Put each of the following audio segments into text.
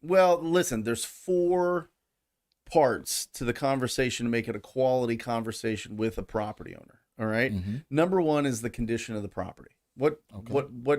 Well, listen, there's 4 parts to the conversation to make it a quality conversation with a property owner. All right. Number 1 is the condition of the property. What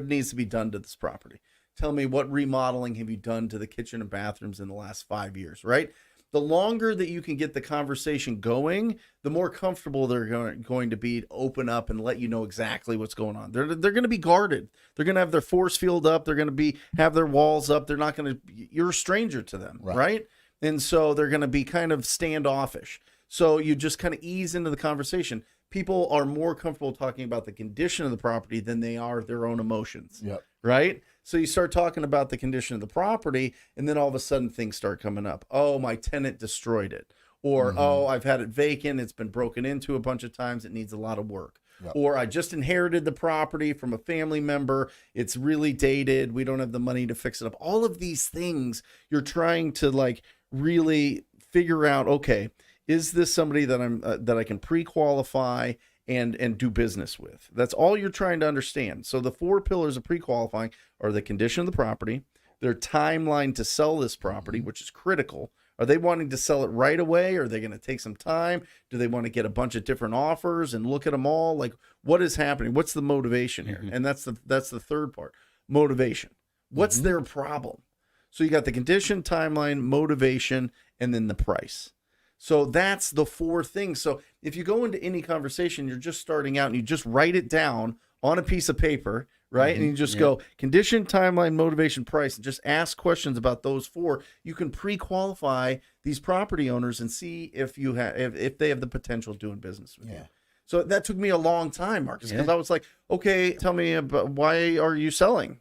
needs to be done to this property? Tell me, what remodeling have you done to the kitchen and bathrooms in the last 5 years, right? The longer that you can get the conversation going, the more comfortable they're going to be to open up and let you know exactly what's going on. They're going to be guarded. They're going to have their force field up. They're going to have their walls up. They're not going to, you're a stranger to them, right? And so they're going to be kind of standoffish. So you just kind of ease into the conversation. People are more comfortable talking about the condition of the property than they are their own emotions, right? So you start talking about the condition of the property, and then all of a sudden things start coming up. Oh, my tenant destroyed it. Or, oh, I've had it vacant. It's been broken into a bunch of times. It needs a lot of work. Or I just inherited the property from a family member. It's really dated. We don't have the money to fix it up. All of these things you're trying to like really figure out, okay, is this somebody that I can pre-qualify and do business with? That's all you're trying to understand. So the 4 pillars of pre-qualifying are the condition of the property, their timeline to sell this property, which is critical. Are they wanting to sell it right away? Or are they going to take some time? Do they want to get a bunch of different offers and look at them all? Like, what is happening? What's the motivation here? And that's the third part, motivation. What's their problem? So you got the condition, timeline, motivation, and then the price. So that's the 4 things. So if you go into any conversation, you're just starting out and you just write it down on a piece of paper, right? And you just go condition, timeline, motivation, price, and just ask questions about those 4. You can pre-qualify these property owners and see if they have the potential of doing business with you. So that took me a long time, Marcus, because I was like, okay, tell me about why are you selling?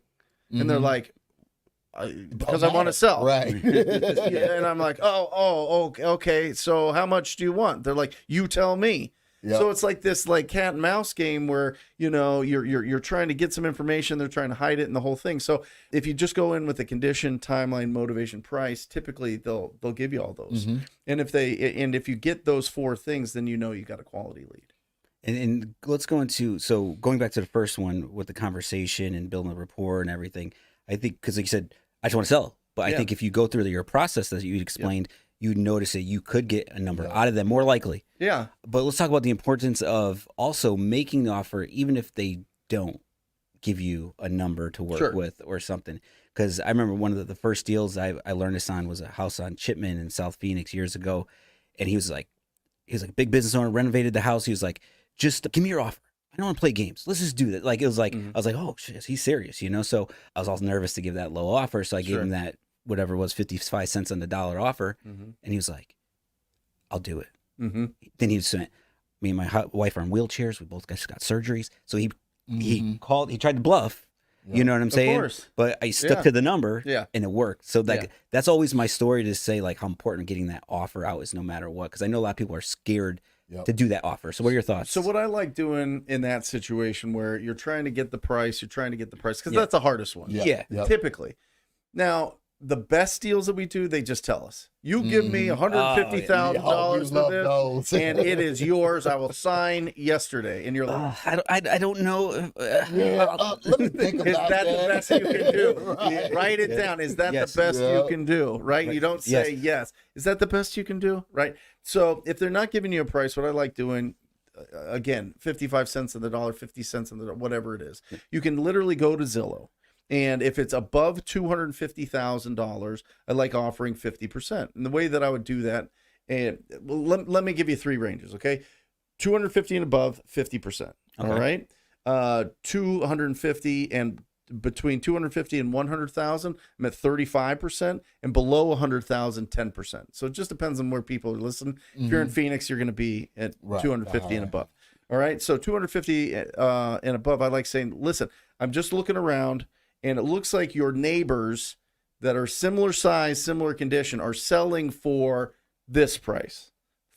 And they're like, because I want to sell. Right. And I'm like, okay. So how much do you want? They're like, you tell me. So it's like this like cat and mouse game where, you know, you're trying to get some information. They're trying to hide it and the whole thing. So if you just go in with the condition, timeline, motivation, price, typically they'll give you all those. And if you get those 4 things, then you know you got a quality lead. And let's go into, so going back to the first one with the conversation and building a rapport and everything, I think, because like you said, I just want to sell. But I think if you go through your process that you explained, you'd notice that you could get a number out of them, more likely. But let's talk about the importance of also making the offer, even if they don't give you a number to work with or something. Because I remember one of the first deals I learned this on was a house on Chipman in South Phoenix years ago. And he was like, big business owner, renovated the house. He was like, just give me your offer. I don't want to play games. Let's just do that. Like, it was like, I was like, oh shit, he's serious, you know? So I was all nervous to give that low offer. So I gave him that, whatever it was, 55 cents on the dollar offer. And he was like, I'll do it. Then he sent me and my wife are in wheelchairs. We both got surgeries. So he called, he tried to bluff, you know what I'm saying? Of course. But I stuck to the number and it worked. So that's always my story to say, like, how important getting that offer out is no matter what. Because I know a lot of people are scared to do that offer. So what are your thoughts? So what I like doing in that situation where you're trying to get the price, because that's the hardest one. Typically. Now, the best deals that we do, they just tell us, you give me $150,000 for this, and it is yours. I will sign yesterday. And you're like, I don't know. Let me think about is that the best you can do? Write it down. Is that the best you can do? Right? You don't say yes. Is that the best you can do? Right? So if they're not giving you a price, what I like doing, again, 55 cents on the dollar, 50 cents on the dollar, whatever it is, you can literally go to Zillow. And if it's above $250,000, I like offering 50%. And the way that I would do that, and let me give you 3 ranges, okay? 250 and above, 50%. All right. 250 and between 250 and 100,000, I'm at 35%, and below 100,000, 10%. So it just depends on where people are listening. If you're in Phoenix, you're going to be at 250 and above. All right. So 250 and above, I like saying, listen, I'm just looking around. And it looks like your neighbors that are similar size, similar condition are selling for this price,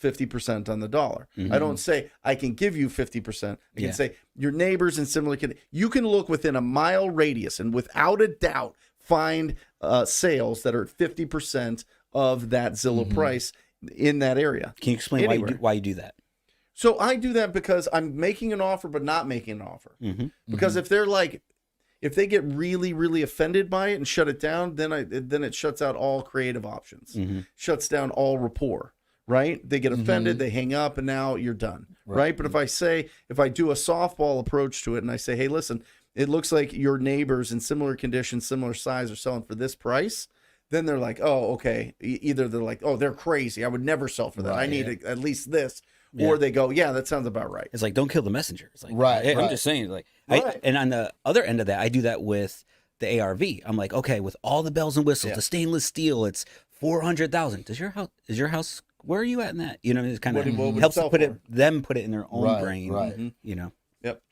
50% on the dollar. I don't say I can give you 50%. I can say your neighbors in similar condition. You can look within a mile radius and without a doubt find sales that are 50% of that Zillow price in that area. Can you explain why you do that? So I do that because I'm making an offer but not making an offer. Because if they're like, If they get really, really offended by it and shut it down, then it shuts out all creative options, shuts down all rapport, right? They get offended, they hang up, and now you're done, right? But if I do a softball approach to it and I say, hey, listen, it looks like your neighbors in similar conditions, similar size are selling for this price, then they're like, oh, okay. Either they're like, oh, they're crazy. I would never sell for that. I need at least this. Or they go, yeah, that sounds about right. It's like, don't kill the messenger. It's like, Right. I'm just saying, like, and on the other end of that, I do that with the ARV. I'm like, okay, with all the bells and whistles, the stainless steel, it's 400,000. Is your house? Where are you at in that? You know, it kind of helps to put it in their own brain. Right. You know. Yep.